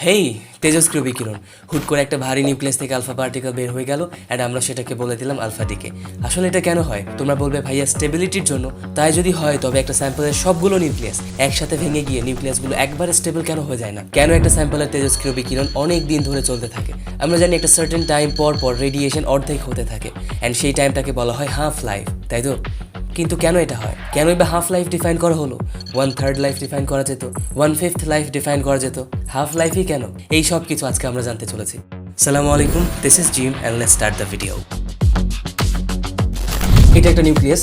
হেই তেজস্ক্রিয় বিকিরণ হুট করে একটা ভারী নিউক্লিয়াস থেকে আলফা পার্টিকেল বের হয়ে গেল অ্যান্ড আমরা সেটাকে বলে দিলাম আলফা ডিকে। আসলে এটা কেন হয় তোমরা বলবে ভাইয়া স্টেবিলিটির জন্য। তাই যদি হয় তবে একটা স্যাম্পলের সবগুলো নিউক্লিয়াস একসাথে ভেঙে গিয়ে নিউক্লিয়াসগুলো একবারে স্টেবল কেন হয়ে যায় না? কেন একটা স্যাম্পলের তেজস্ক্রিয় বিকিরণ অনেক দিন ধরে চলতে থাকে? আমরা জানি একটা সার্টেন টাইম পর পর রেডিয়েশন অর্ধেক হতে থাকে অ্যান্ড সেই টাইমটাকে বলা হয় হাফ লাইফ, তাই তো? কিন্তু কেন এটা হয়? কেনই বা হাফ লাইফ ডিফাইন করা হলো? 1/3 লাইফ ডিফাইন করা যেত, 1/5 লাইফ ডিফাইন করা যেত, হাফ লাইফই কেন? এই সব কিছু আজকে আমরা জানতে চলেছি। আসসালামু আলাইকুম, this is gym and let's start the video. এটা একটা নিউক্লিয়াস,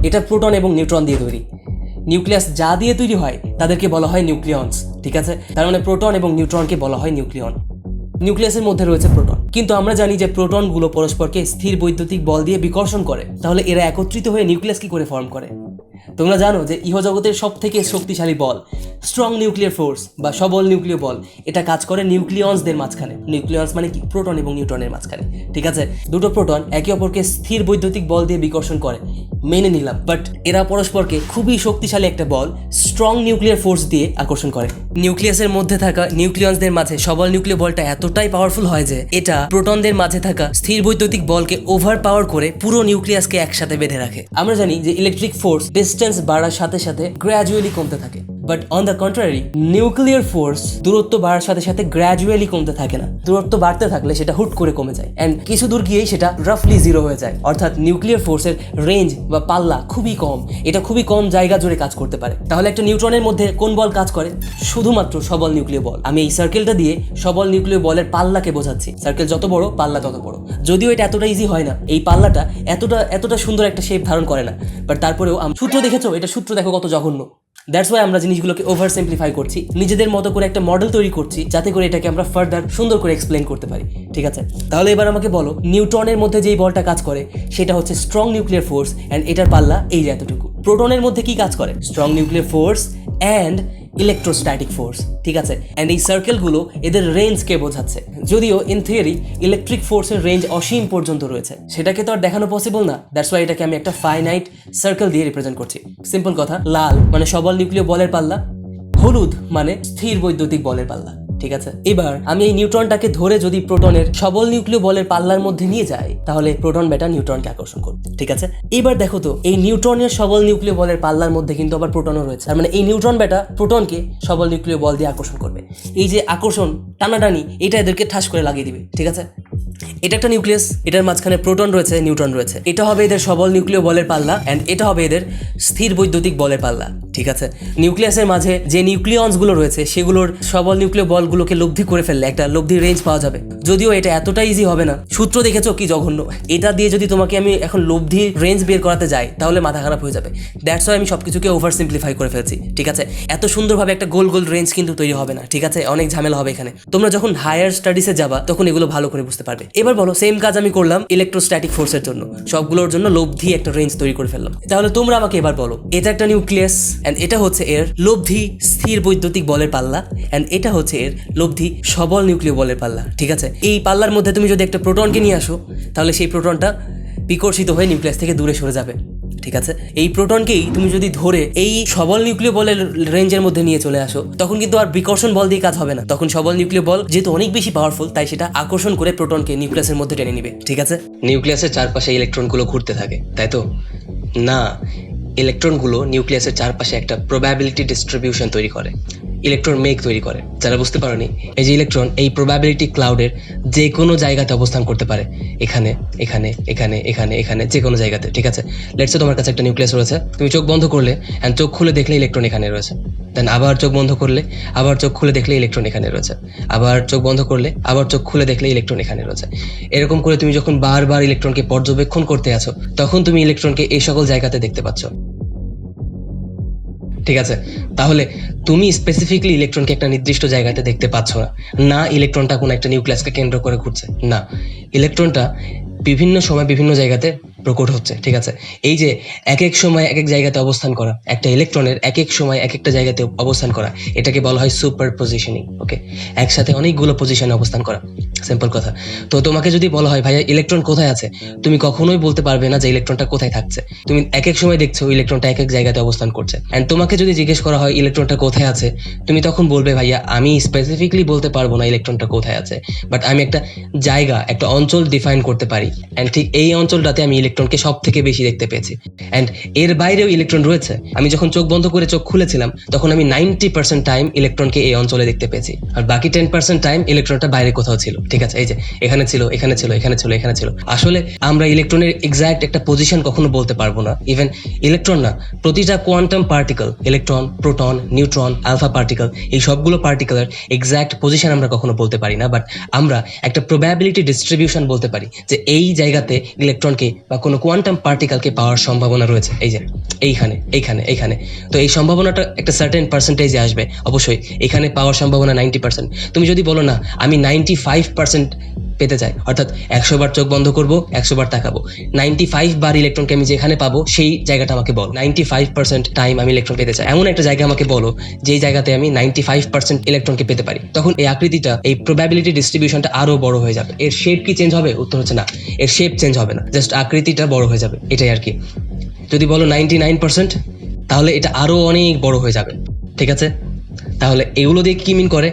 এটা প্রোটন এবং নিউট্রন দিয়ে তৈরি। নিউক্লিয়াস যা দিয়ে তৈরি হয় তাদেরকে বলা হয় নিউক্লিয়নস, ঠিক আছে? তার মানে প্রোটন এবং নিউট্রনকে বলা হয় নিউক্লিয়ন। নিউক্লিয়াসের মধ্যে রয়েছে প্রোটন, কিন্তু আমরা জানি যে প্রোটনগুলো পরস্পরকে স্থির বৈদ্যুতিক বল দিয়ে বিকর্ষণ করে। তাহলে এরা একত্রিত হয়ে নিউক্লিয়াস কি করে ফর্ম করে? তোমরা জানো যে ইহজগতের সব থেকে শক্তিশালী বল স্ট্রং নিউক্লিয়ার ফোর্স বা সবল নিউক্লিয় বল, এটা কাজ করে নিউক্লিয়নসদের মাঝখানে। নিউক্লিয়নস মানে কি? প্রোটন এবং নিউট্রনের মাঝখানে, ঠিক আছে? দুটো প্রোটন একে অপরকে স্থির বৈদ্যুতিক বল দিয়ে বিকর্ষণ করে, মেনে নিলাম। বাট এরা পরস্পরকে খুবই শক্তিশালী একটা বল স্ট্রং নিউক্লিয়ার ফোর্স দিয়ে আকর্ষণ করে। নিউক্লিয়াসের মধ্যে থাকা নিউক্লিয়নসদের মাঝে সবল নিউক্লিয় বলটা এতটাই পাওয়ারফুল হয় যে এটা প্রোটনদের মাঝে থাকা স্থির বৈদ্যুতিক বলকে ওভার পাওয়ার করে পুরো নিউক্লিয়াসকে একসাথে বেঁধে রাখে। আমরা জানি যে ইলেকট্রিক ফোর্স ডিস্টেন্স বাড়ার সাথে সাথে গ্র্যাজুয়ালি কমতে থাকে, but on the contrary nuclear force দূরত্ব বাড়ার সাথে সাথে গ্র্যাজুয়ালি কমতে থাকে না। দূরত্ব বাড়তে থাকলে সেটা হুট করে কমে যায় অ্যান্ড কিছু দূর গিয়েই সেটা রাফলি জিরো হয়ে যায়। অর্থাৎ নিউক্লিয়ার ফোর্সের রেঞ্জ বা পাল্লা খুবই কম, এটা খুবই কম জায়গা জুড়ে কাজ করতে পারে। তাহলে একটা নিউট্রনের মধ্যে কোন বল কাজ করে? শুধুমাত্র সবল নিউক্লিয় বল। আমি এই সার্কেলটা দিয়ে সবল নিউক্লিয় বলের পাল্লাকে বোঝাচ্ছি। সার্কেল যত বড় পাল্লা তত বড়। যদিও এটা এতটা ইজি হয় না, এই পাল্লাটা এতটা সুন্দর একটা শেপ ধারণ করে না, বাট তারপরেও সূত্র দেখেছো? এটা সূত্র দেখো কত জঘন্য। দ্যাটস ওয়াই আমরা জিনিসগুলোকে ওভার সিম্পলিফাই করছি, নিজেদের মতো করে একটা মডেল তৈরি করছি যাতে করে এটাকে আমরা ফার্দার সুন্দর করে এক্সপ্লেন করতে পারি, ঠিক আছে? তাহলে এবার আমাকে বলো, নিউট্রনের মধ্যে যেই বলটা কাজ করে সেটা হচ্ছে স্ট্রং নিউক্লিয়ার ফোর্স অ্যান্ড এটার পাল্লা এই যে এতটুকু। প্রোটনের মধ্যে কি কাজ করে? Strong nuclear force and electrostatic force, ঠিক আছে? অ্যান্ড এই সার্কেলগুলো এদের রেঞ্জকে বোঝাচ্ছে। যদিও ইন থিওরি ইলেকট্রিক ফোর্সের রেঞ্জ অসীম পর্যন্ত রয়েছে, সেটাকে তো আর দেখানো পসিবল না। দ্যাটস ওয়াই এটাকে আমি একটা ফাইনাইট সার্কেল দিয়ে রিপ্রেজেন্ট করছি। সিম্পল কথা, লাল মানে সবল নিউক্লিয় বলের পাল্লা, হলুদ মানে স্থির বৈদ্যুতিক বলের পাল্লা, ঠিক আছে? এবার আমি এই নিউট্রনটাকে ধরে যদি প্রোটনের সবল নিউক্লিয় বলের পাল্লার মধ্যে নিয়ে যাই, তাহলে প্রোটন বেটা নিউট্রনকে আকর্ষণ করবে, ঠিক আছে? এবার দেখো তো, এই নিউট্রনের সবল নিউক্লিয় বলের পাল্লার মধ্যে কিন্তু আবার প্রোটনও রয়েছে। তার মানে এই নিউট্রন বেটা প্রোটনকে সবল নিউক্লিয় বল দিয়ে আকর্ষণ করবে। এই যে আকর্ষণ, টানাটানি, এটা এদেরকে ঠাস করে লাগিয়ে দিবে, ঠিক আছে? এটা একটা নিউক্লিয়াস, এটার মাঝখানে প্রোটন রয়েছে, নিউট্রন রয়েছে। এটা হবে এদের সবল নিউক্লিয় বলের পাল্লা অ্যান্ড এটা হবে এদের স্থির বৈদ্যুতিক বলের পাল্লা, ঠিক আছে? নিউক্লিয়াসের মাঝে যে নিউক্লিয়নসগুলো রয়েছে সেগুলোর সবল নিউক্লিয় বলগুলোকে লব্ধি করে ফেললে একটা লব্ধি রেঞ্জ পাওয়া যাবে। যদিও এটা এতটা ইজি হবে না, সূত্র দেখেছো কি জঘন্য? এটা দিয়ে যদি তোমাকে আমি এখন লব্ধি রেঞ্জ বের করাতে যাই তাহলে মাথা খারাপ হয়ে যাবে। দ্যাটস ওয়াই আমি সবকিছুকে ওভার সিম্পলিফাই করে ফেলছি, ঠিক আছে? এত সুন্দরভাবে একটা গোল গোল রেঞ্জ কিন্তু তৈরি হবে না, ঠিক আছে? অনেক ঝামেলা হবে এখানে। তোমরা যখন হায়ার স্টাডিজে যাবা তখন এগুলো ভালো করে বুঝতে পারবে। এবার বলো, সেম কাজ আমি করলাম ইলেকট্রোস্ট্যাটিক ফোর্সের জন্য, সবগুলোর জন্য লব্ধি একটা রেঞ্জ তৈরি করে ফেললাম। তাহলে তোমরা আমাকে এবার বলো, এটা একটা নিউক্লিয়াস এন্ড এটা হচ্ছে এর লব্ধি স্থির বৈদ্যুতিক বলের পাল্লা এন্ড এটা হচ্ছে এর লব্ধি সবল নিউক্লিয় বলের পাল্লা, ঠিক আছে? এই পাল্লার মধ্যে তুমি যদি একটা প্রোটনকে নিয়ে আসো তাহলে সেই প্রোটনটা বিকর্ষিত হয়ে নিউক্লিয়াস থেকে দূরে সরে যাবে, ঠিক আছে? এই প্রোটনকেই তুমি যদি ধরে এই সবল নিউক্লিয় বলের রেঞ্জের মধ্যে নিয়ে চলে আসো তখন কিন্তু আর বিকর্ষণ বল দিয়ে কাজ হবে না। তখন সবল নিউক্লিয় বল যেহেতু অনেক বেশি পাওয়ারফুল, তাই সেটা আকর্ষণ করে প্রোটনকে নিউক্লিয়াসের মধ্যে টেনে নিবে, ঠিক আছে? নিউক্লিয়াসের চারপাশে ইলেকট্রনগুলো ঘুরতে থাকে, তাই তো? না, ইলেকট্রনগুলো নিউক্লিয়াসের চারপাশে একটা প্রবাবিলিটি ডিস্ট্রিবিউশন তৈরি করে, ইলেকট্রন মেঘ তৈরি করে। যারা বুঝতে পারোনি, এই যে ইলেকট্রন এই প্রবাবিলিটি ক্লাউডের যে কোনো জায়গাতে অবস্থান করতে পারে, এখানে এখানে এখানে এখানে এখানে যে কোনো জায়গাতে, ঠিক আছে? লেটস সে তোমার কাছে একটা নিউক্লিয়াস রয়েছে, তুমি চোখ বন্ধ করলে এন্ড চোখ খুলে দেখলে ইলেকট্রন এখানে রয়েছে, দেন আবার চোখ বন্ধ করলে আবার চোখ খুলে দেখলে ইলেকট্রন এখানে রয়েছে, আবার চোখ বন্ধ করলে আবার চোখ খুলে দেখলে ইলেকট্রন এখানে রয়েছে। এরকম করে তুমি যখন বারবার ইলেকট্রনকে পর্যবেক্ষণ করতে আছো তখন তুমি ইলেকট্রনকে এই সকল জায়গাতে দেখতে পাচ্ছ, ঠিক আছে? তাহলে তুমি স্পেসিফিকলি ইলেকট্রনকে একটা নির্দিষ্ট জায়গাতে দেখতে পাচ্ছ না। না ইলেকট্রনটা কোনো একটা নিউক্লিয়াসকে কেন্দ্র করে ঘুরছে, না, ইলেকট্রনটা বিভিন্ন সময় বিভিন্ন জায়গাতে প্রকট হচ্ছে, ঠিক আছে? এই যে এক এক সময় এক এক জায়গাতে অবস্থান করা, একটা ইলেকট্রনের এক এক সময় এক একটা জায়গাতে অবস্থান করা, এটাকে বলা হয় সুপার পজিশনিং, ওকে? একসাথে অনেকগুলো পজিশনে অবস্থান করা। সিম্পল কথা। তো তোমাকে যদি বলা হয় ভাইয়া ইলেকট্রন কোথায় আছে, তুমি কখনোই বলতে পারবে না যে ইলেকট্রনটা কোথায় থাকছে। তুমি এক এক সময় দেখছো ইলেকট্রনটা এক এক জায়গাতে অবস্থান করছে, এন্ড তোমাকে যদি জিজ্ঞেস করা হয় ইলেকট্রনটা কোথায় আছে, তুমি তখন বলবে ভাইয়া আমি স্পেসিফিকলি বলতে পারবো না ইলেকট্রনটা কোথায় আছে, বাট আমি একটা জায়গা, একটা অঞ্চল ডিফাইন করতে পারি, এন্ড ঠিক এই অঞ্চলটাতে আমি ইলেকট্রনকে সব থেকে বেশি দেখতে পেয়েছি। এন্ড এর বাইরেও ইলেকট্রন রয়েছে। আমি যখন চোখ বন্ধ করে চোখ খুলেছিলাম তখন আমি 90% টাইম ইলেকট্রনকে এই অঞ্চলে দেখতে পেয়েছি, আর বাকি 10% টাইম ইলেকট্রনটা বাইরে কোথাও ছিল। ঠিক আছে, এই যে এখানে ছিল, এখানে ছিল, এখানে ছিল, এখানে ছিল। আসলে আমরা ইলেকট্রনের এক্সাক্ট একটা পজিশন কখনো বলতে পারবো না। ইভেন ইলেকট্রন না, প্রতিটা quantum particle, electron, proton, neutron, alpha particle, এই সবগুলো পার্টিকেলের এক্সাক্ট পজিশন আমরা কখনো বলতে পারি না, বাট আমরা একটা প্রবাবিলিটি ডিস্ট্রিবিউশন বলতে পারি যে এই জায়গাতে ইলেকট্রনকে বা কোনো কোয়ান্টাম পার্টিকেলকে পাওয়ার সম্ভাবনা রয়েছে, এই যে এইখানে, এইখানে, এইখানে। তো এই সম্ভাবনাটা একটা সার্টেন পার্সেন্টেজে আসবে অবশ্যই। এখানে পাওয়ার সম্ভাবনা 90%। তুমি যদি বলো না আমি 95% পেতে চাই, অর্থাৎ 100 বার চোখ বন্ধ করব, 100 বার তাকাবো, 95 বার ইলেকট্রনকে আমি যেখানে পাবো সেই জায়গাটা আমাকে বলো। 95% টাইম আমি ইলেকট্রন পেতে চাই, এমন একটা জায়গা আমাকে বলো যেই জায়গাতে আমি 95% ইলেকট্রনকে পেতে পারি। তখন এই আকৃতিটা, এই প্রবাবিলিটি ডিস্ট্রিবিউশনটা আরো বড় হয়ে যাবে। এর শেপ কি চেঞ্জ হবে? উত্তর হচ্ছে না, এর শেপ চেঞ্জ হবে না, জাস্ট আকৃতিটা বড় হয়ে যাবে, এটাই আর কি। যদি বলো 99%, তাহলে এটা আরো অনেক বড় হয়ে যাবে। ঠিক আছে, তাহলে এগুলো দিয়ে কি মিন করে,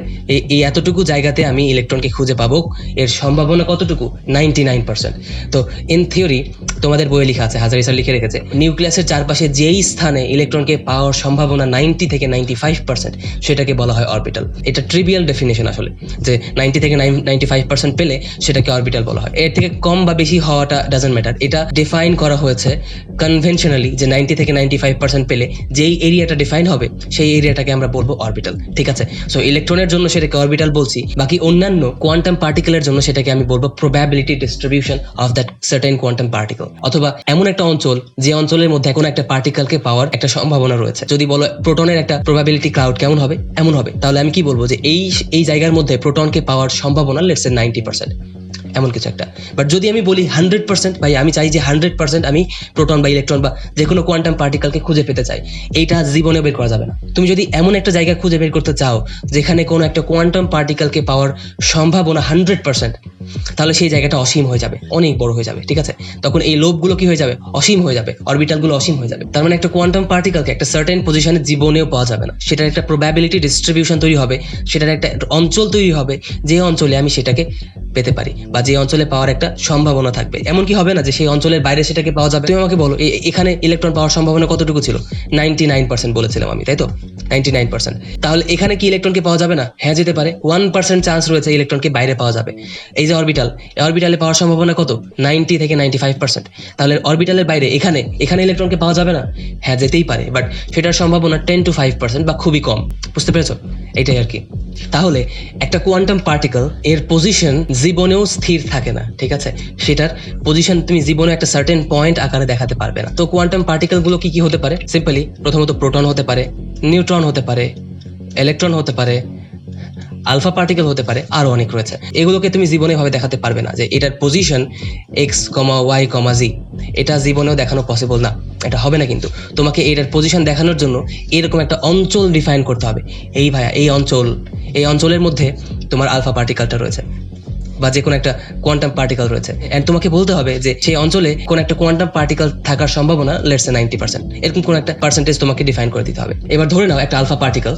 এই এতটুকু জায়গাতে আমি ইলেকট্রনকে খুঁজে পাবো, এর সম্ভাবনা কতটুকু? 99%। তো ইন থিওরি তোমাদের বইয়ে লেখা আছে, হাজারি স্যার লিখে রেখেছে, নিউক্লিয়াসের চারপাশে যেই স্থানে ইলেকট্রনকে পাওয়ার সম্ভাবনা 90 থেকে 95%, সেটাকে বলা হয় অরবিটাল। এটা ট্রিভিয়াল ডেফিনেশন আসলে, যে 90 থেকে 95% পেলে সেটাকে অরবিটাল বলা হয়। এর থেকে কম বা বেশি হওয়াটা ডাজন্ট ম্যাটার। এটা ডিফাইন করা হয়েছে কনভেনশনালি যে 90 থেকে 95% পেলে যেই এরিয়াটা ডিফাইন হবে সেই এরিয়াটাকে আমরা বলবো অরবিটাল। ঠিক আছে, সো ইলেকট্রনের জন্য সেটাকে অরবিটাল বলছি, বাকি অন্যান্য কোয়ান্টাম পার্টিকেলের জন্য সেটাকে আমি বলবো probability distribution of that certain quantum particle, অথবা এমন একটা অঞ্চল যে অঞ্চলের মধ্যে কোনো একটা পার্টিকেলকে পাওয়ার একটা সম্ভাবনা রয়েছে। যদি বলো প্রোটনের একটা প্রবাবিলিটি ক্লাউড কেমন হবে, এমন হবে, তাহলে আমি কি বলবো যে এই জায়গার মধ্যে প্রোটনকে পাওয়ার সম্ভাবনা লেটস সে 90%, এমন কিছু একটা। বাট যদি আমি বলি 100%, ভাই আমি চাই যে 100% আমি প্রোটন বা ইলেকট্রন বা যে কোনো কোয়ান্টাম পার্টিকেলকে খুঁজে পেতে চাই, এইটা জীবনে বের করা যাবে না। তুমি যদি এমন একটা জায়গা খুঁজে বের করতে চাও যেখানে কোনো একটা কোয়ান্টাম পার্টিকেলকে পাওয়ার সম্ভাবনা 100%, তাহলে সেই জায়গাটা অসীম হয়ে যাবে, অনেক বড় হয়ে যাবে। ঠিক আছে, তখন এই লোবগুলো কি হয়ে যাবে? অসীম হয়ে যাবে, অরবিটালগুলো অসীম হয়ে যাবে। তার মানে একটা কোয়ান্টাম পার্টিকেলকে একটা সার্টেন পজিশনে জীবনেও পাওয়া যাবে না। সেটার একটা প্রবাবিলিটি ডিস্ট্রিবিউশন তৈরি হবে, সেটার একটা অঞ্চল তৈরি হবে, যে অঞ্চলে আমি সেটাকে পেতে পারি বা যে অঞ্চলে পাওয়ার একটা সম্ভাবনা থাকবে। এমন কি হবে না যে সেই অঞ্চলের বাইরে সেটাকে পাওয়া যাবে? তুমি আমাকে বলো এখানে ইলেকট্রন পাওয়ার সম্ভাবনা কতটুকু ছিল? 99% বলেছিলাম আমি, তাই তো? 99%। তাহলে এখানে কি ইলেকট্রনকে পাওয়া যাবে না? হ্যাঁ, যেতে পারে। 1% চান্স রয়েছে ইলেকট্রনকে বাইরে পাওয়া যাবে। এই যে অরবিটাল, এই অরবিটালে পাওয়ার সম্ভাবনা কত? 90 থেকে 95%। তাহলে অরবিটালের বাইরে এখানে ইলেকট্রনকে পাওয়া যাবে না? হ্যাঁ, যেতেই পারে, বাট সেটার সম্ভাবনা 10 to 5% বা খুবই কম। বুঝতে পেরেছো? এটাই আর কি। তাহলে একটা কোয়ান্টাম পার্টিকেল এর পজিশন জীবনেও স্থির থাকে না। ঠিক আছে, সেটার পজিশন তুমি জীবনে একটা সার্টেন পয়েন্ট আকারে দেখাতে পারবে না। তো কোয়ান্টাম পার্টিকেল গুলো কি কি হতে পারে? সিম্পলি প্রথমত প্রোটন হতে পারে, নিউট্রন হতে পারে, ইলেকট্রন হতে পারে, আলফা পার্টিকেল হতে পারে, আরো অনেক রয়েছে। এগুলোকে তুমি জীবনে ভাবে দেখাতে পারবে না যে এটার পজিশন x, y, z, এটা জীবনেও দেখানো পসিবল না, এটা হবে না। কিন্তু তোমাকে এটার পজিশন দেখানোর জন্য এরকম একটা অঞ্চল ডিফাইন করতে হবে। এই ভাইয়া এই অঞ্চলের মধ্যে তোমার আলফা পার্টিকেলটা রয়েছে বা যে কোনো একটা কোয়ান্টাম পার্টিকেল রয়েছে, এন্ড তোমাকে বলতে হবে যে সেই অঞ্চলে কোন একটা কোয়ান্টাম পার্টিকেল থাকার সম্ভাবনা লেটস সে 90%, এরকম কোন একটা পার্সেন্টেজ তোমাকে ডিফাইন করে দিতে হবে। এবার ধরে নাও একটা আলফা পার্টিকেল,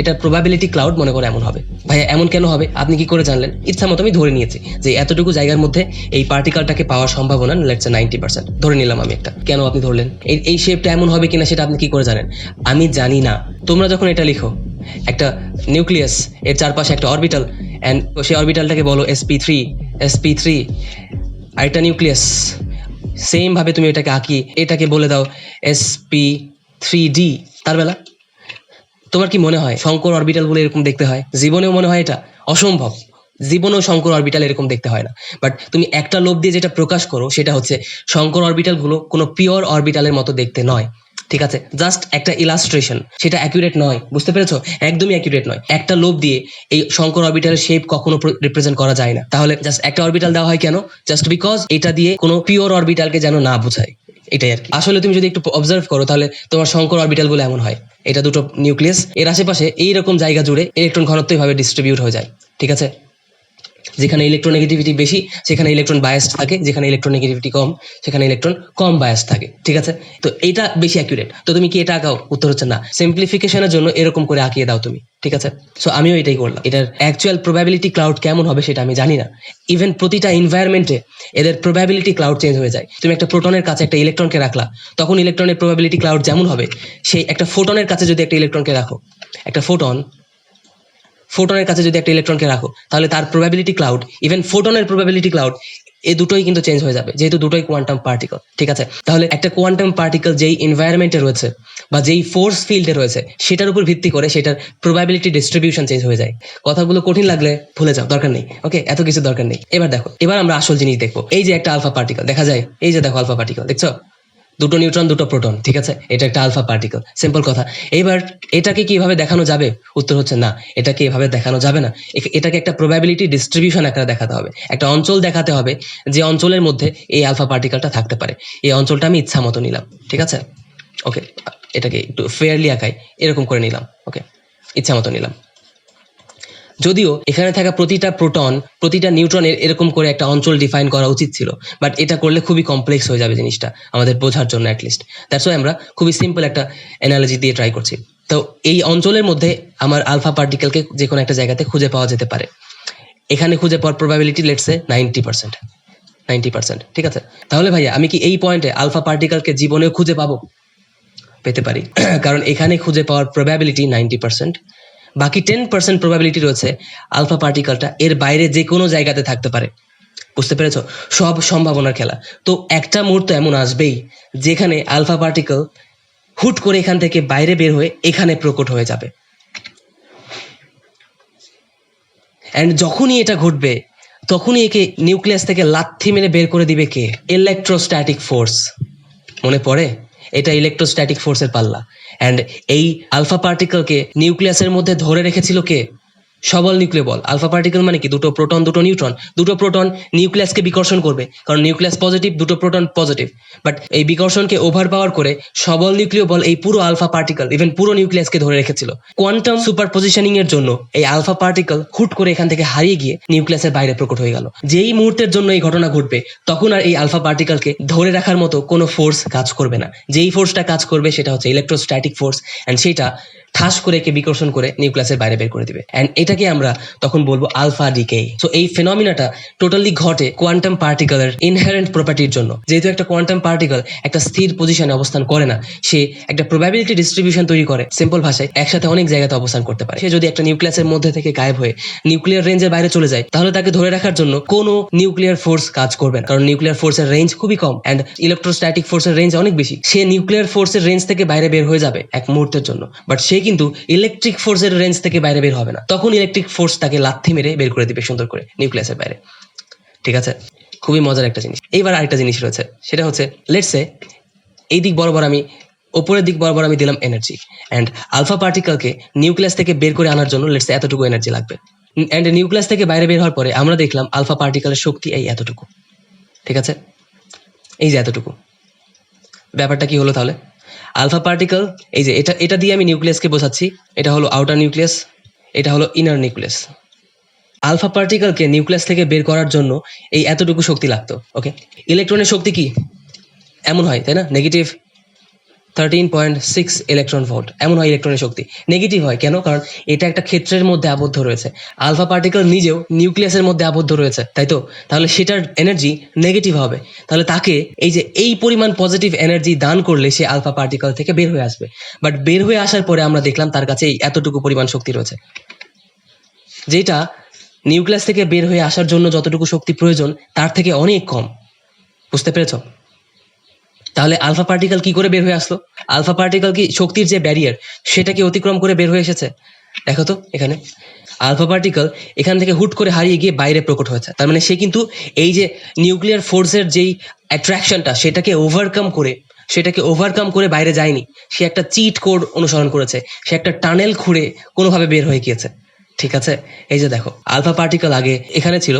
এটার প্রবাবিলিটি ক্লাউড মনে করে এমন হবে। ভাইয়া এমন কেন হবে? আপনি কি করে জানলেন? ইচ্ছা মতো আমি ধরে নিয়েছি যে এতটুকু জায়গার মধ্যে এই পার্টিকেলটাকে পাওয়ার সম্ভাবনা লেটস সে 90%, ধরে নিলাম আমি একটা। কেন আপনি ধরলেন? এই শেপটা এমন হবে কিনা সেটা আপনি কি করে জানেন? আমি জানি না। তোমরা যখন এটা লিখো, একটা নিউক্লিয়াস, এর চারপাশে একটা অরবিটাল, এন্ড সেই অরবিটালটাকে বলো sp3, আর একটা নিউক্লিয়াস, সেম ভাবে তুমি এটাকে আঁকি, এটাকে বলে দাও sp3d। তার বেলা তোমার কি মনে হয় শঙ্কর অরবিটাল বলে এরকম দেখতে হয়? জীবনেও মনে হয় এটা অসম্ভব। জীবনেও শঙ্কর অরবিটাল এরকম দেখতে হয় না। বাট তুমি একটা লোভ দিয়ে যেটা প্রকাশ করো সেটা হচ্ছে শঙ্কর অরবিটাল গুলো কোনো পিওর অরবিটালের মতো দেখতে নয়। ঠিক আছে, জাস্ট একটা ইলাস্ট্রেশন, সেটা অ্যাকুরেট নয়। বুঝতে পেরেছো? একদমই অ্যাকুরেট নয়। একটা লোভ দিয়ে এই শঙ্কর অরবিটালের শেপ কখনো রিপ্রেজেন্ট করা যায় না। তাহলে জাস্ট একটা অরবিটাল দেওয়া হয় কেন? জাস্ট বিকজ এটা দিয়ে কোনো পিওর অরবিটালকে যেন না বোঝায়, এটাই আর কি। আসলে তুমি যদি একটু অবজার্ভ করো তাহলে তোমার শঙ্কর অরবিটাল গুলো এমন হয়, এটা দুটো নিউক্লিয়াস, এর আশেপাশে এইরকম জায়গা জুড়ে ইলেকট্রন ঘনত্ব ভাবে ডিস্ট্রিবিউট হয়ে যায়। ঠিক আছে, যেখানে ইলেকট্রোনেগেটিভিটি বেশি সেখানে ইলেকট্রন বায়াসড থাকে, যেখানে ইলেকট্রোনেগেটিভিটি কম সেখানে ইলেকট্রন কম বায়াসড থাকে। ঠিক আছে, তো এটা বেশি অ্যাকুরেট। তো তুমি কি এটা আঁকাও? উত্তর হচ্ছে না। সিম্পলিফিকেশনের জন্য এরকম করে আঁকিয়ে দাও তুমি। ঠিক আছে, সো আমিও এটাই করলাম। এটার অ্যাকচুয়াল প্রবাবিলিটি ক্লাউড কেমন হবে সেটা আমি জানি না। ইভেন প্রতিটা এনভায়রনমেন্টে এদের প্রবাবিলিটি ক্লাউড চেঞ্জ হয়ে যায়। তুমি একটা প্রোটনের কাছে একটা ইলেকট্রনকে রাখলা, তখন ইলেকট্রনের প্রবাবিলিটি ক্লাউড যেমন হবে, সেই একটা ফোটনের কাছে যদি একটা ইলেকট্রনকে রাখো, একটা ফোটনের কাছে যদি একটা ইলেকট্রনকে রাখো, তাহলে তার প্রবাবিলিটি ক্লাউড, ইভেন ফোটনের প্রবাবিলিটি ক্লাউড, এই দুটোই কিন্তু চেঞ্জ হয়ে যাবে, যেহেতু দুটোই কোয়ান্টাম পার্টিকেল। ঠিক আছে, তাহলে একটা কোয়ান্টাম পার্টিকেল যেই এনভায়রনমেন্টে রয়েছে বা যেই ফোর্স ফিল্ডে রয়েছে সেটার উপর ভিত্তি করে সেটার প্রবাবিলিটি ডিস্ট্রিবিউশন চেঞ্জ হয়ে যায়। কথাগুলো কঠিন লাগলে ভুলে যাও, দরকার নেই। ওকে, এত কিছু দরকার নেই। এবার দেখো, এবার আমরা আসল জিনিস দেখবো। এই যে একটা আলফা পার্টিকেল দেখা যায়, এই যে দেখো আলফা পার্টিকেল দেখছো, দুটো নিউট্রন দুটো প্রোটন। ঠিক আছে, এটা একটা আলফা পার্টিকেল, সিম্পল কথা। এবার এটাকে কিভাবে দেখানো যাবে? উত্তর হচ্ছে না, এটাকে এভাবে দেখানো যাবে না। এটাকে একটা প্রবাবিলিটি ডিস্ট্রিবিউশন আকারে দেখাতে হবে, একটা অঞ্চল দেখাতে হবে যে অঞ্চলের মধ্যে এই আলফা পার্টিকেলটা থাকতে পারে। এই অঞ্চলটা আমি ইচ্ছা মতো নিলাম। ঠিক আছে, ওকে, এটাকে একটু ফেয়ারলি আঁকাই, এরকম করে নিলাম। ওকে, ইচ্ছা মতো নিলাম। যদিও এখানে থাকা প্রতিটা প্রোটন প্রতিটা নিউট্রনের এরকম করে একটা অঞ্চল ডিফাইন করা উচিত ছিল, বাট এটা করলে খুবই কমপ্লেক্স হয়ে যাবে জিনিসটা আমাদের বোঝার জন্য। অ্যাটলিস্ট দ্যাটস ওয়াই আমরা খুবই সিম্পল একটা অ্যানালজি দিয়ে ট্রাই করছি। তো এই অঞ্চলের মধ্যে আমার আলফা পার্টিকেলকে যে কোনো একটা জায়গাতে খুঁজে পাওয়া যেতে পারে। এখানে খুঁজে পাওয়ার প্রবাবিলিটি লেটস সে 90%। ঠিক আছে, তাহলে ভাইয়া আমি কি এই পয়েন্টে আলফা পার্টিকেলকে জীবনেও খুঁজে পাবো? পেতে পারি, কারণ এখানে খুঁজে পাওয়ার প্রবাবিলিটি 90%। বাকি 10% প্রবাবিলিটি রয়েছে আলফা পার্টিকেলটা এর বাইরে যে কোনো জায়গাতে থাকতে পারে। বুঝতে পেরেছো? সব সম্ভাবনার খেলা। তো একটা মুহূর্ত এমন আসবেই যেখানে আলফা পার্টিকেল হুট করে এখান থেকে বাইরে বের হয়ে এখানে প্রকট হয়ে যাবে। অ্যান্ড যখনই এটা ঘটবে তখনই একে নিউক্লিয়াস থেকে লাথি মেরে বের করে দিবে কে? Electrostatic force. মনে পড়ে? এটা ইলেকট্রোস্ট্যাটিক ফোর্সের পাল্লা। অ্যান্ড এই আলফা পার্টিকেলকে নিউক্লিয়াসের মধ্যে ধরে রেখেছিল কে? সবল নিউক্লিয় বল। আলফা পার্টিকেল মানে কি? দুটো প্রোটন দুটো নিউট্রন। দুটো প্রোটন নিউক্লিয়াসকে বিকর্ষণ করবে, কারণ নিউক্লিয়াস পজিটিভ, দুটো প্রোটন পজিটিভ। বাট এই বিকর্ষণকে ওভার পাওয়ার করে সবল নিউক্লিয় বল এই পুরো আলফা পার্টিকেল, ইভেন পুরো নিউক্লিয়াসকে ধরে রেখেছিল। কোয়ান্টাম সুপার পজিশনিং এর জন্য এই আলফা পার্টিকেল হুট করে এখান থেকে হারিয়ে গিয়ে নিউক্লিয়াসের বাইরে প্রকট হয়ে গেল। যেই মুহূর্তের জন্য এই ঘটনা ঘটবে তখন আর এই আলফা পার্টিকেলকে ধরে রাখার মতো কোনো ফোর্স কাজ করবে না। যেই ফোর্সটা কাজ করবে সেটা হচ্ছে ইলেকট্রোস্ট্যাটিক ফোর্স, অ্যান্ড সেটা ঠাস করে একে বিকর্ষণ করে নিউক্লিয়াসের বাইরে বের করে দিবে। অ্যান্ড এটাকে আমরা তখন বলবো আলফা ডিকে। সো এই ফেনোমিনাটা টোটালি ঘটে কোয়ান্টাম পার্টিকেলের ইনহেরেন্ট প্রপার্টির জন্য। যেহেতু একটা কোয়ান্টাম পার্টিকেল একটা স্থির পজিশনে অবস্থান করে না, সে একটা প্রবাবিলিটি ডিস্ট্রিবিউশন তৈরি করে। সিম্পল ভাষায় একসাথে অনেক জায়গাতে অবস্থান করতে পারে। সে যদি একটা নিউক্লিয়াসের মধ্যে থেকে গায়েব হয়ে নিউক্লিয়ার রেঞ্জের বাইরে চলে যায়, তাহলে তাকে ধরে রাখার জন্য কোনো নিউক্লিয়ার ফোর্স কাজ করবে না, কারণ নিউক্লিয়ার ফোর্সের রেঞ্জ খুবই কম অ্যান্ড ইলেকট্রোস্ট্যাটিক ফোর্সের রেঞ্জ অনেক বেশি। সে নিউক্লিয়ার ফোর্সের রেঞ্জ থেকে বাইরে বের হয়ে যাবে এক মুহূর্তের জন্য, বাট সে কিন্তু ইলেকট্রিক ফোর্সের রেঞ্জ থেকে বাইরে বের হবে না। তখন ইলেকট্রিক ফোর্স তাকে লাথি মেরে বের করে দিবে সুন্দর করে নিউক্লিয়াসের বাইরে। ঠিক আছে, খুবই মজার একটা জিনিস। এইবার আরেকটা জিনিস রয়েছে, সেটা হচ্ছে লেটস সে এই দিক বরাবর আমি, ওপরের দিক বরাবর আমি দিলাম এনার্জি, অ্যান্ড আলফা পার্টিকেলকে নিউক্লিয়াস থেকে বের করে আনার জন্য লেটস সে এতটুকু এনার্জি লাগবে। অ্যান্ড নিউক্লিয়াস থেকে বাইরে বের হওয়ার পরে আমরা দেখলাম আলফা পার্টিকেলের শক্তি এই এতটুকু। ঠিক আছে, এই যে এতটুকু। ব্যাপারটা কি হলো তাহলে? আলফা পার্টিকেল, এই যে এটা দিয়ে আমি নিউক্লিয়াসকে বোঝাচ্ছি, এটা হলো আউটার নিউক্লিয়াস, এটা হলো ইনার নিউক্লিয়াস। আলফা পার্টিকেলকে নিউক্লিয়াস থেকে বের করার জন্য এই এতটুকু শক্তি লাগতো। ওকে, ইলেকট্রনের শক্তি কি এমন হয়, তাই না? নেগেটিভ 13.6 ইলেকট্রন ভোল্ট এমন হয় ইলেকট্রনের শক্তি। নেগেটিভ হয় কেন? কারণ এটা একটা ক্ষেত্রের মধ্যে আবদ্ধ রয়েছে। আলফা পার্টিকেল নিজেও নিউক্লিয়াসের মধ্যে আবদ্ধ রয়েছে, তাই তো? তাহলে সেটার এনার্জি নেগেটিভ হবে। তাহলে তাকে এই পরিমাণ পজিটিভ এনার্জি দান করলে সে আলফা পার্টিকেল থেকে বের হয়ে আসবে। বাট বের হয়ে আসার পরে আমরা দেখলাম তার কাছে এই এতটুকু পরিমাণ শক্তি রয়েছে, যেটা নিউক্লিয়াস থেকে বের হয়ে আসার জন্য যতটুকু শক্তি প্রয়োজন তার থেকে অনেক কম। বুঝতে পেরেছ? তাহলে আলফা পার্টিকেল কি করে বের হয়ে আসলো? আলফা পার্টিকেল কি শক্তির যে ব্যারিয়ার সেটাকে অতিক্রম করে বের হয়ে এসেছে? দেখো তো এখানে আলফা পার্টিকেল এখান থেকে হুট করে হারিয়ে গিয়ে বাইরে প্রকট হয়েছে। তার মানে সে কিন্তু এই যে নিউক্লিয়ার ফোর্সের যেই অ্যাট্রাকশনটা সেটাকে ওভারকাম করে বাইরে যায়নি। সে একটা চিট কোড অনুসরণ করেছে, সে একটা টানেল খুঁড়ে কোনোভাবে বের হয়ে গিয়েছে। ঠিক আছে, এই যে দেখো আলফা পার্টিকেল আগে এখানে ছিল,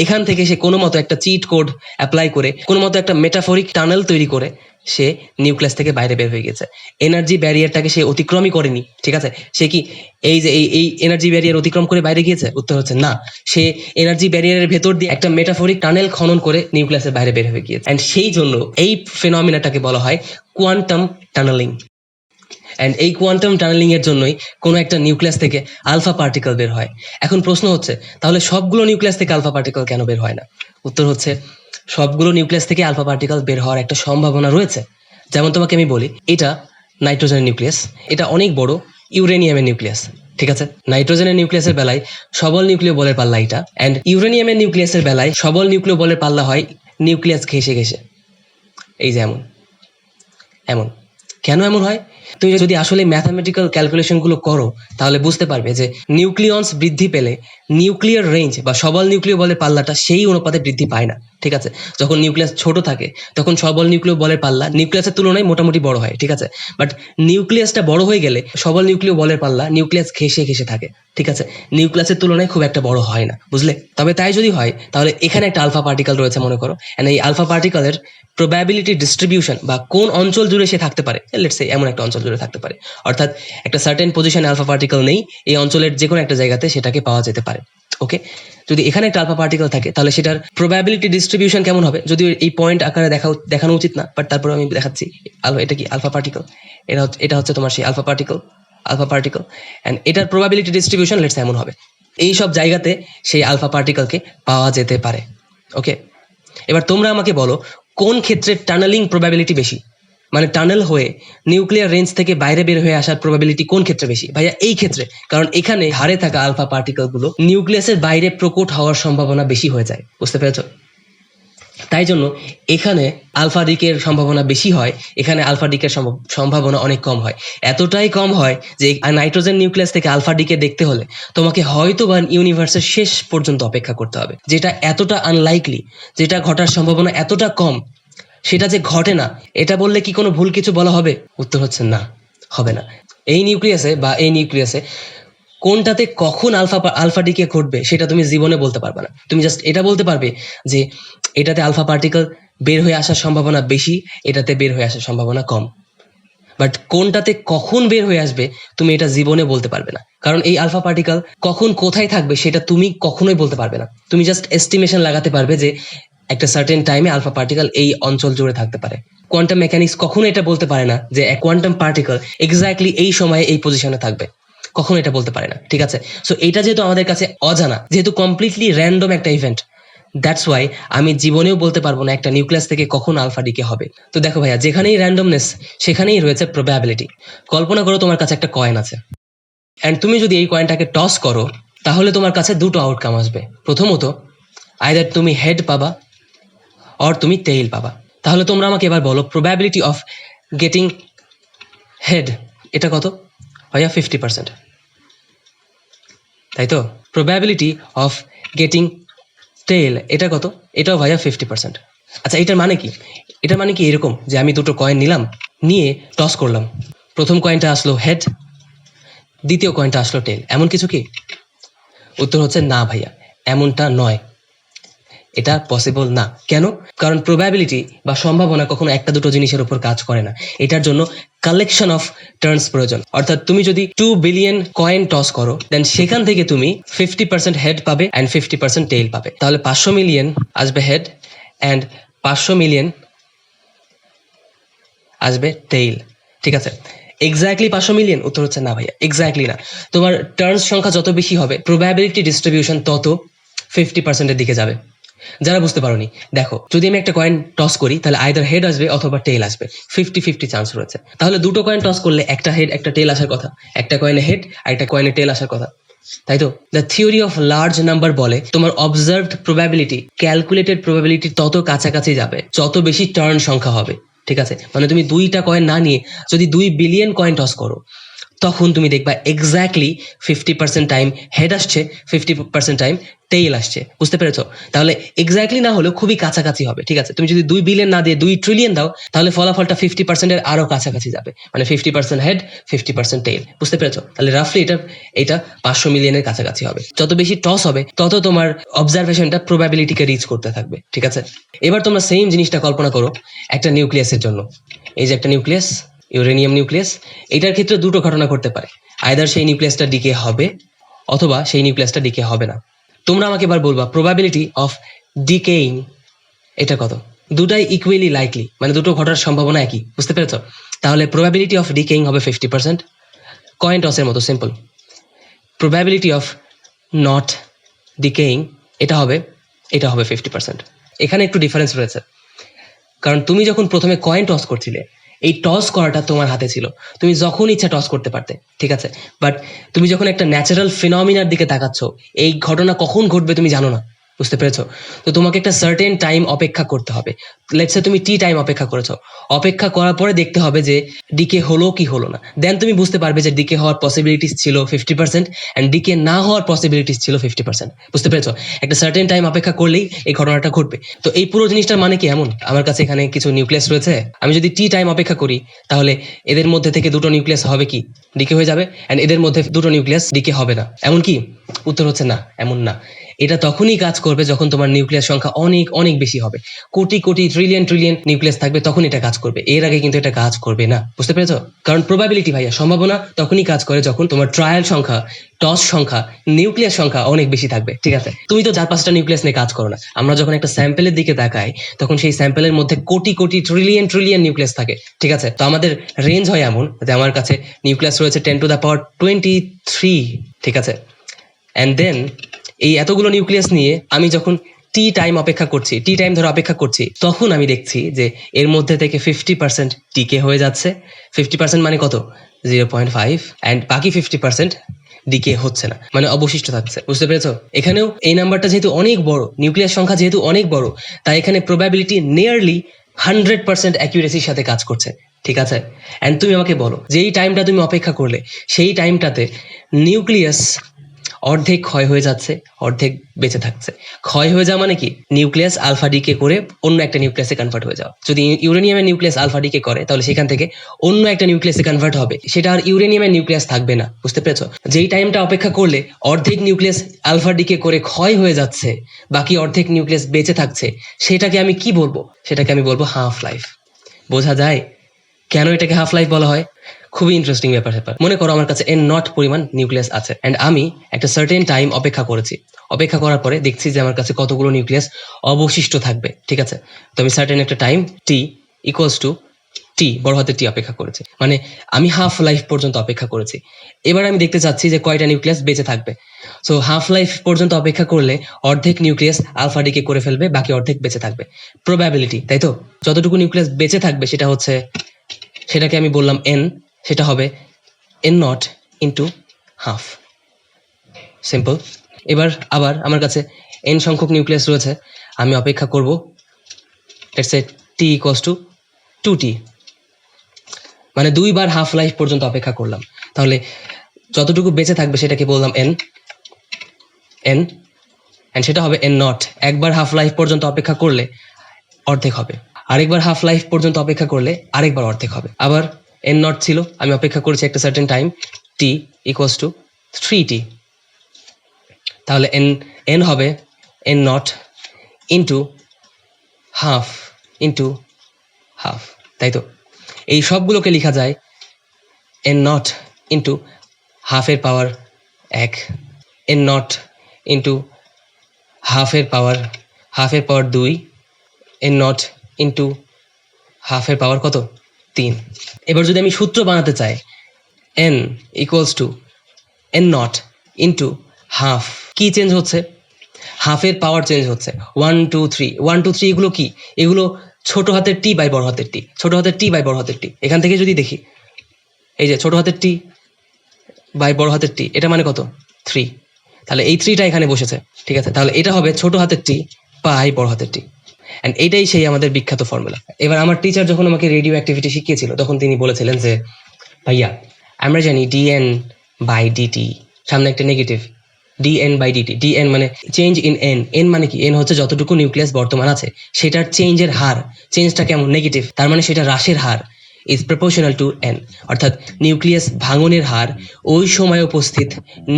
এখান থেকে সে কোনো মতো একটা চিট কোড অ্যাপ্লাই করে কোনো মতো একটা মেটাফরিক টানেল তৈরি করে সে নিউক্লিয়াস থেকে বাইরে বের হয়ে গেছে, এনার্জি ব্যারিয়ারটাকে সে অতিক্রমই করেনি। ঠিক আছে, সে কি এই যে এই এনার্জি ব্যারিয়ার অতিক্রম করে বাইরে গিয়েছে? উত্তর হচ্ছে না, সে এনার্জি ব্যারিয়ারের ভেতর দিয়ে একটা মেটাফরিক টানেল খনন করে নিউক্লিয়াসের বাইরে বের হয়ে গিয়েছে। অ্যান্ড সেই জন্য এই ফেনোমেনাটাকে বলা হয় কোয়ান্টাম টানেলিং। অ্যান্ড এই কোয়ান্টাম টানেলিং এর জন্যই কোনো একটা নিউক্লিয়াস থেকে আলফা পার্টিকেল বের হয়। এখন প্রশ্ন হচ্ছে, তাহলে সবগুলো নিউক্লিয়াস থেকে আলফা পার্টিকেল কেন বের হয় না? উত্তর হচ্ছে, সবগুলো নিউক্লিয়াস থেকে আলফা পার্টিকেল বের হওয়ার একটা সম্ভাবনা রয়েছে। যেমন তোমাকে আমি বলি, এটা নাইট্রোজেনের নিউক্লিয়াস, এটা অনেক বড় ইউরেনিয়ামের নিউক্লিয়াস। ঠিক আছে, নাইট্রোজেনের নিউক্লিয়াসের বেলায় সবল নিউক্লিয় বলের পাল্লা এটা, অ্যান্ড ইউরেনিয়ামের নিউক্লিয়াসের বেলায় সবল নিউক্লিয় বলের পাল্লা হয় নিউক্লিয়াস ঘেঁষে ঘেঁষে। এই যে এমন এমন কেন এমন হয়? তুমি যদি আসলে ম্যাথামেটিক্যাল ক্যালকুলেশনগুলো করো তাহলে বুঝতে পারবে যে নিউক্লিয়ন্স বৃদ্ধি পেলে নিউক্লিয়ার রেঞ্জ বা সবল নিউক্লিয় বলের পাল্লাটা সেই অনুপাতে বৃদ্ধি পায় না। ঠিক আছে, যখন নিউক্লিয়াস ছোট থাকে তখন সবল নিউক্লিয় বলের পাল্লা নিউক্লিয়াসের তুলনায় মোটামুটি বড় হয়। ঠিক আছে, বাট নিউক্লিয়াসটা বড় হয়ে গেলে সবল নিউক্লিয় বলের পাল্লা নিউক্লিয়াস ঘেঁষে ঘেঁষে থাকে। ঠিক আছে, নিউক্লিয়াসের তুলনায় খুব একটা বড় হয় না, বুঝলে? তবে তাই যদি হয় তাহলে এখানে একটা আলফা পার্টিকেল রয়েছে মনে করো, এন্ড এই আলফা পার্টিকেলের প্রবাবিলিটি ডিস্ট্রিবিউশন বা কোন অঞ্চল জুড়ে সে থাকতে পারে, লেটস সে এমন একটা অঞ্চল জুড়ে থাকতে পারে, অর্থাৎ একটা সার্টেন পজিশনে আলফা পার্টিকেল নেই, এই অঞ্চলের যে কোনো একটা জায়গাতে সেটাকে পাওয়া যেতে পারে। ওকে, যদি এখানে একটা আলফা পার্টিকেল থাকে তাহলে সেটার প্রবাবিলিটি ডিস্ট্রিবিউশন কেমন হবে? যদিও এই পয়েন্ট আকারে দেখানো উচিত না, বাট তারপরে আমি দেখাচ্ছি। এটা কি আলফা পার্টিকেল, এটা হচ্ছে তোমার সেই আলফা পার্টিকেল এন্ড এটার প্রবাবিলিটি ডিস্ট্রিবিউশন লেটস এমন হবে। এই সব জায়গাতে সেই আলফা পার্টিকেলকে পাওয়া যেতে পারে। ওকে, এবার তোমরা আমাকে বলো কোন ক্ষেত্রে টানেলিং প্রবাবিলিটি বেশি, মানে টানেল হয়ে নিউক্লিয়ার রেঞ্জ থেকে বাইরে বের হয়ে আসার প্রবাবিলিটি কোন ক্ষেত্রে বেশি? ভাইয়া এই ক্ষেত্রে, কারণ এখানে হারে থাকা আলফা পার্টিকেল গুলো নিউক্লিয়াসের বাইরে প্রকট হওয়ার সম্ভাবনা বেশি হয়ে যায়। বুঝতে পেরেছো? তাই জন্য এখানে আলফা ডিকের সম্ভাবনা বেশি হয়, এখানে আলফা ডিকের সম্ভাবনা অনেক কম হয়। এতটাই কম হয় যে নাইট্রোজেন নিউক্লিয়াস থেকে আলফা ডিকে দেখতে হলে তোমাকে হয়তো বা ইউনিভার্সের শেষ পর্যন্ত অপেক্ষা করতে হবে, যেটা এতটা আনলাইকলি, যেটা ঘটার সম্ভাবনা এতটা কম, সেটা যে ঘটে না, এটা বললে কি কোনো ভুল কিছু বলা হবে? উত্তর হচ্ছে না, হবে না। এই নিউক্লিয়াসে কোনটাতে কখন আলফা ডিকে ঘটবে সেটা তুমি জীবনে বলতে পারবে না। তুমি জাস্ট এটা বলতে পারবে যে এটাতে আলফা পার্টিকেল বের হয়ে আসার সম্ভাবনা বেশি, এটাতে বের হয়ে আসার সম্ভাবনা কম। বাট কোনটাতে কখন বের হয়ে আসবে তুমি এটা জীবনে বলতে পারবে না, কারণ এই আলফা পার্টিকেল কখন কোথায় থাকবে সেটা তুমি কখনোই বলতে পারবে না। তুমি জাস্ট এস্টিমেশন লাগাতে পারবে যে একটা সার্টেন টাইমে আলফা পার্টিকেল এই অঞ্চল জুড়ে থাকতে পারে। কোয়ান্টাম মেকানিক্স কখনো এটা বলতে পারে না যে কোয়ান্টাম পার্টিকেল এক্স্যাক্টলি এই সময়ে এই পজিশনে থাকবে, কখনো এটা বলতে পারে না। ঠিক আছে, সো এটা যেহেতু আমাদের কাছে অজানা, যেহেতু কমপ্লিটলি র্যান্ডম একটা ইভেন্ট, দ্যাটস ওয়াই আমি জীবনেও বলতে পারবো না একটা নিউক্লিয়াস থেকে কখন আলফা ডিকে হবে। তো দেখো ভাইয়া, যেখানেই র্যান্ডমনেস সেখানেই রয়েছে প্রবাবিলিটি। কল্পনা করো তোমার কাছে একটা কয়েন আছে, অ্যান্ড তুমি যদি এই কয়েনটাকে টস করো তাহলে তোমার কাছে দুটো আউটকাম আসবে। প্রথমত, আইদার তুমি হেড পাবা অর তুমি টেইল পাবা। তাহলে তোমরা আমাকে এবার বলো প্রবাবিলিটি অফ গেটিং হেড এটা কত? ভাইয়া 50%, তাই তো? প্রবাবিলিটি অফ গেটিং টেইল এটা কত? এটাও ভাইয়া 50%। আচ্ছা, এটার মানে কি? এটার মানে কি এরকম যে আমি দুটো কয়েন নিলাম, নিয়ে টস করলাম, প্রথম কয়েনটা আসলো হেড, দ্বিতীয় কয়েনটা আসলো টেইল, এমন কিছু কি? উত্তর হচ্ছে না ভাইয়া, এমনটা নয়, এটা পসিবল না। কেন? কারণ প্রবাবিলিটি বা সম্ভাবনা কখনো একটা দুটো জিনিসের উপর কাজ করে না, এটার জন্য কালেকশন অফ টার্নস প্রয়োজন। অর্থাৎ তুমি যদি 2 বিলিয়ন কয়েন টস করো, দেন সেখান থেকে তুমি 50% হেড পাবে অ্যান্ড 50% টেইল পাবে। তাহলে 500 মিলিয়ন আসবে হেড অ্যান্ড 500 মিলিয়ন আসবে টেইল। ঠিক আছে, এক্স্যাক্টলি 500 মিলিয়ন? উত্তর হচ্ছে না ভাইয়া, এক্স্যাক্টলি না। তোমার টার্নস সংখ্যা যত বেশি হবে প্রবাবিলিটি ডিস্ট্রিবিউশন তত 50%-এর দিকে যাবে। যারা বুঝতে পারোনি, দেখো, যদি আমি একটা কয়েন টস করি তাহলে আইদার হেড আসবে অথবা টেইল আসবে, 50-50 চান্স রয়েছে। তাহলে দুটো কয়েন টস করলে একটা হেড একটা টেইল আসার কথা, একটা কয়েনে হেড আর একটা কয়েনে টেইল আসার কথা, তাই তো? The theory of large number বলে তোমার অবজার্ভড প্রবাবিলিটি ক্যালকুলেটেড প্রবাবিলিটি তত কাছাকাছি যাবে যত বেশি টার্ন সংখ্যা হবে। ঠিক আছে, মানে তুমি দুইটা কয়েন না নিয়ে যদি 2 বিলিয়ন কয়েন টস করো তখন তুমি দেখবা এক্স্যাক্টলি 50% টাইম হেড আসছে, 50% টাইম টেইল আসছে। বুঝতে পেরেছো? তাহলে এক্স্যাক্টলি না হলেও খুবই কাছাকাছি হবে। ঠিক আছে, তুমি যদি 2 বিলিয়ন না দিয়ে 2 ট্রিলিয়ন দাও, তাহলে ফলাফলটা 50% এর আরো কাছাকাছি যাবে, মানে 50% হেড 50% টেইল। বুঝতে পেরেছো? তাহলে রাফলি এটা 500 মিলিয়নের কাছাকাছি হবে। যত বেশি টস হবে তত তোমার অবজারভেশনটা প্রবাবিলিটিকে রিচ করতে থাকবে। ঠিক আছে, এবার তোমরা সেম জিনিসটা কল্পনা করো একটা নিউক্লিয়াসের জন্য। এই যে একটা নিউক্লিয়াস, ইউরেনিয়াম নিউক্লিয়াস, এটার ক্ষেত্রে দুটো ঘটনা ঘটতে পারে। আইদার সেই নিউক্লিয়াসটা ডিকে হবে অথবা সেই নিউক্লিয়াসটা ডিকে হবে না। তোমরা আমাকে এবার বলবা প্রবাবিলিটি অফ ডিকেইং এটা কত? দুটাই ইকুয়ালি লাইকলি, মানে দুটো ঘটার সম্ভাবনা একই। বুঝতে পেরেছো? তাহলে প্রবাবিলিটি অফ ডিকেইং হবে 50%, কয়েন টসের মতো simple. Probability of not decaying এটা হবে 50%। এখানে একটু ডিফারেন্স রয়েছে, কারণ তুমি যখন প্রথমে কয়েন টস করছিলে, এই টস করাটা তোমার হাতে ছিল, তুমি যখন ইচ্ছা টস করতে পারতে। ঠিক আছে, বাট তুমি যখন একটা ন্যাচারাল ফিনোমিনার দিকে তাকাচ্ছ, এই ঘটনা কখন ঘটবে তুমি জানো না। বুঝতে পেরেছো? তো তোমাকে একটা সার্টেন টাইম অপেক্ষা করতে হবে। লেটস সে তুমি টি টাইম অপেক্ষা করেছো, অপেক্ষা করার পরে দেখতে হবে যে ডিকে হলো কি হলো না। দেন তুমি বুঝতে পারবে যে ডিকে হওয়ার পসিবিলিটিস ছিল 50% এন্ড ডিকে না হওয়ার পসিবিলিটিস ছিল 50%। বুঝতে পেরেছো? একটা সার্টেন টাইম অপেক্ষা করলেই এই ঘটনাটা ঘটবে। তো এই পুরো জিনিসটার মানে কি এমন, আমার কাছে এখানে কিছু নিউক্লিয়াস রয়েছে, আমি যদি টি টাইম অপেক্ষা করি তাহলে এদের মধ্যে থেকে দুটো নিউক্লিয়াস হবে কি ডিকে হয়ে যাবে, এন্ড এদের মধ্যে দুটো নিউক্লিয়াস ডিকে হবে না। এমন কি? উত্তর হচ্ছে না, এমন না। এটা তখনই কাজ করবে যখন তোমার নিউক্লিয়াস সংখ্যা অনেক অনেক বেশি হবে, crore crore trillion trillion nucleus থাকবে, তখন এটা কাজ করবে। এর আগে কিন্তু এটা কাজ করবে না। বুঝতে পেরেছো? কারণ প্রবাবিলিটি ভাইয়া, সম্ভাবনা তখনই কাজ করে যখন তোমার ট্রায়াল সংখ্যা, টস সংখ্যা, নিউক্লিয়াস সংখ্যা অনেক বেশি থাকবে। ঠিক আছে, তুমি তো 4-5টা নিউক্লিয়াস নিয়ে কাজ করো না। আমরা যখন একটা স্যাম্পেলের দিকে তাকাই তখন সেই স্যাম্পেলের মধ্যে crore crore trillion trillion nucleus থাকে। ঠিক আছে, তো আমাদের রেঞ্জ হয় এমন যে আমার কাছে নিউক্লিয়াস রয়েছে 10⁻23। ঠিক আছে, অ্যান্ড দেন এই এতগুলো নিউক্লিয়াস নিয়ে আমি যখন টি টাইম অপেক্ষা করছি, টি টাইম ধরে অপেক্ষা করছি, তখন আমি দেখছি যে এর মধ্যে থেকে 50% টিকে হয়ে যাচ্ছে। 50% মানে কত? 0.5, অ্যান্ড বাকি 50% ডিকে হচ্ছে না, মানে অবশিষ্ট থাকছে। বুঝতে পেরেছো? এখানেও এই নাম্বারটা যেহেতু অনেক বড়, নিউক্লিয়াস সংখ্যা যেহেতু অনেক বড়, তাই এখানে প্রবাবিলিটি নিয়ারলি 100% অ্যাকিউরেসির সাথে কাজ করছে। ঠিক আছে, অ্যান্ড তুমি আমাকে বলো যেই টাইমটা তুমি অপেক্ষা করলে সেই টাইমটাতে নিউক্লিয়াস অর্ধেক ক্ষয় হয়ে যাচ্ছে, অর্ধেক বেঁচে থাকছে। ক্ষয় হয়ে যাওয়া মানে কি? নিউক্লিয়াস আলফা ডিকে করে অন্য একটা নিউক্লিয়াসে কনভার্ট হয়ে যাওয়া। যদি ইউরেনিয়ামের নিউক্লিয়াস আলফা ডিকে করে তাহলে সেখান থেকে অন্য একটা নিউক্লিয়াসে কনভার্ট হবে, সেটা আর ইউরেনিয়ামের নিউক্লিয়াস থাকবে না। বুঝতে পেরেছো? যেই টাইমটা অপেক্ষা করলে অর্ধেক নিউক্লিয়াস আলফা ডিকে করে ক্ষয় হয়ে যাচ্ছে, বাকি অর্ধেক নিউক্লিয়াস বেঁচে থাকছে, সেটাকে আমি কি বলবো? সেটাকে আমি বলবো হাফ লাইফ। বোঝা যায় কেন এটাকে হাফ লাইফ বলা হয়? খুবই ইন্টারেস্টিং ব্যাপার। মনে করো আমার কাছে n নট পরিমাণ নিউক্লিয়াস আছে, এন্ড আমি একটা সার্টেন টাইম অপেক্ষা করেছি। অপেক্ষা করার পরে দেখছি যে আমার কাছে কতগুলো নিউক্লিয়াস অবশিষ্ট থাকবে। ঠিক আছে, তো আমি সার্টেন একটা টাইম টি ইকুয়ালস টু টি, বড় হাতের টি অপেক্ষা করেছি, মানে আমি হাফ লাইফ পর্যন্ত অপেক্ষা করেছি। এবার আমি দেখতে চাচ্ছি যে কয়টা নিউক্লিয়াস বেঁচে থাকবে। সো হাফ লাইফ পর্যন্ত অপেক্ষা করলে অর্ধেক নিউক্লিয়াস আলফা ডিকে করে ফেলবে, বাকি অর্ধেক বেঁচে থাকবে। প্রবাবিলিটি, তাই তো? যতটুকু নিউক্লিয়াস বেঁচে থাকবে সেটাকে আমি বললাম n, সেটা হবে n not into half. Simple. এবার আবার আমার কাছে n সংখ্যক নিউক্লিয়াস রয়েছে, আমি অপেক্ষা করব let's say t equals to 2t, মানে 2 বার হাফ লাইফ পর্যন্ত অপেক্ষা করলাম। তাহলে যতটুকু বেঁচে থাকবে সেটাকে বললাম n, এন্ড সেটা হবে n নট। একবার হাফ লাইফ পর্যন্ত অপেক্ষা করলে অর্ধেক হবে, আরেকবার হাফ লাইফ পর্যন্ত অপেক্ষা করলে আরেকবার অর্ধেক হবে। আবার n নট ছিল, আমি অপেক্ষা করেছি একটা certain time t equals to 3t, তাহলে n হবে n not into half into half, তাই তো? এই সবগুলোকে লেখা যায় n নট ইন্টু হাফের পাওয়ার 1, n নট ইন্টু হাফের পাওয়ার 2, n নট ইন্টু হাফের পাওয়ার কত? 3। এবার যদি আমি সূত্র বানাতে চাই, n equals to n not into half, কি চেঞ্জ হচ্ছে? হাফের পাওয়ার চেঞ্জ হচ্ছে। 1 2 3 1 2 3 এগুলো কি? এগুলো ছোট হাতের টি বাই বড় হাতের টি, ছোট হাতের টি বাই বড় হাতের টি। এখান থেকে যদি দেখি, এই যে ছোট হাতের টি বাই বড় হাতের টি, এটা মানে কত? 3। তাহলে এই 3টা এখানে বসেছে। ঠিক আছে, তাহলে এটা হবে ছোট হাতের টি বাই বড় হাতের টি, এন্ড এইটাই সেই আমাদের বিখ্যাত ফর্মুলা। এবার আমার টিচার যখন আমাকে রেডিও অ্যাক্টিভিটি শিখিয়েছিল তখন তিনি বলেছিলেন যে ভাইয়া আমরা জানি dn বাই dt, সামনে একটা negative dn by dt, dn মানে চেঞ্জ ইন n, n মানে কি, n হচ্ছে যতটুকু নিউক্লিয়াস বর্তমান আছে সেটার চেঞ্জের হার, চেঞ্জটা কেমন, নেগেটিভ, তার মানে সেটা হ্রাসের হার ইজ প্রপোর্শনাল টু n, অর্থাৎ নিউক্লিয়াস ভাঙনের হার ওই সময় উপস্থিত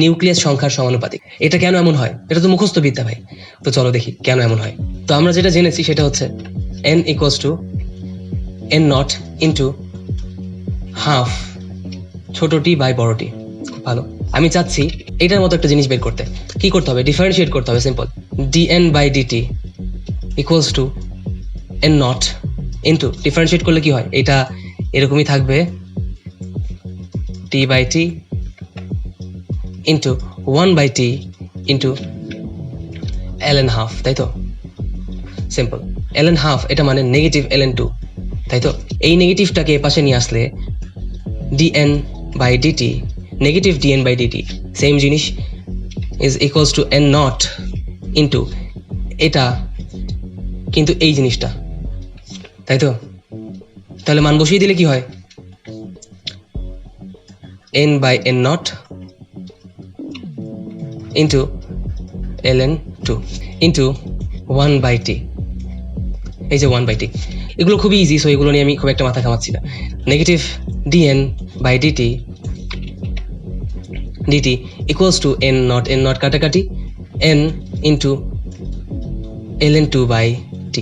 নিউক্লিয়াস সংখ্যার সমানুপাতিক। এটা কেন এমন হয়? এটা তো মুখস্থ বিদ্যা ভাই, তো চলো দেখি কেন এমন হয়। তো আমরা যেটা জেনেছি সেটা হচ্ছে n equals to n not into half ছোট টি বাই বড় টি। ভালো, আমি চাচ্ছি এটার মতো একটা জিনিস বের করতে। কি করতে হবে? ডিফারেন্সিয়েট করতে হবে, simple. dn by dt equals to n not into, differentiate করলে কি হয়, এটা এরকমই থাকবে t by t into 1 by t into ln half, তাই তো? সিম্পল। ln হাফ এটা মানে নেগেটিভ ln 2, তাই তো? এই নেগেটিভটাকে এ পাশে নিয়ে আসলে dn by dt, negative dn by dt same জিনিস is equals to n not into এটা কিন্তু এই জিনিসটা, তাই তো? তাহলে মান বসিয়ে দিলে কি হয়, n by n not into ln 2 into 1 by t, এই যে 1 বাই t। এগুলো খুবই ইজি, সো এগুলো নিয়ে আমি খুব একটা মাথা ঘামাচ্ছি না। Negative dn by dt equals to n naught কাটাকাটি n into ln 2 by t।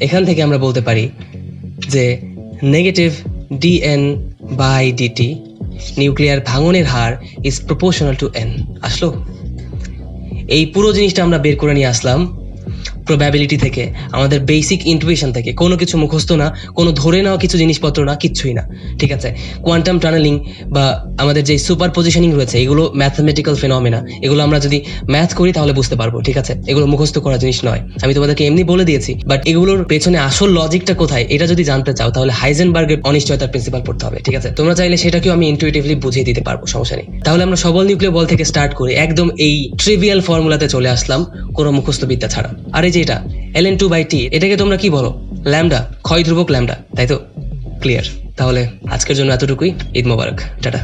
এখান থেকে আমরা বলতে পারি যে negative dn by dt nuclear ভাঙনের হার ইজ প্রপোর্শনাল টু n। আসলো? এই পুরো জিনিসটা আমরা বের করে নিয়ে আসলাম প্রবাবিলিটি থেকে, আমাদের বেসিক ইন্টুইশন থেকে, কোনো কিছু মুখস্থ না, কোনো ধরে নেওয়া কিছু জিনিসপত্র না, কিচ্ছুই না, ঠিক আছে? কোয়ান্টাম টানেলিং বা আমাদের যে সুপার পজিশনিং রয়েছে এগুলো ম্যাথমেটিক্যাল ফেনোমেনা, এগুলো আমরা যদি ম্যাথ করি তাহলে বুঝতে পারবো, ঠিক আছে? এগুলো মুখস্থ করা জিনিস নয়, আমি তোমাদেরকে এমনি বলে দিয়েছি, বাট এগুলোর পেছনে আসল লজিকটা কোথায় এটা যদি জানতে চাও তাহলে হাইজেনবার্গের অনিশ্চয়তার প্রিন্সিপাল পড়তে হবে, ঠিক আছে? তোমরা চাইলে সেটাকেও আমি ইনটুইটিভলি বুঝিয়ে দিতে পারবো, সমস্যা নেই। তাহলে আমরা সবল নিউক্লিয় বল থেকে স্টার্ট করে একদম এই ট্রিভিয়াল ফর্মুলাতে চলে আসলাম কোনো মুখস্থ বিদ্যা ছাড়া। আর এই যে এটা ln 2 বাই t, এটাকে তোমরা কি বলো? ল্যামডা, ক্ষয় ধ্রুবক ল্যামডা, তাই তো? ক্লিয়ার? তাহলে আজকের জন্য এতটুকুই। ঈদ মোবারক, টাটা।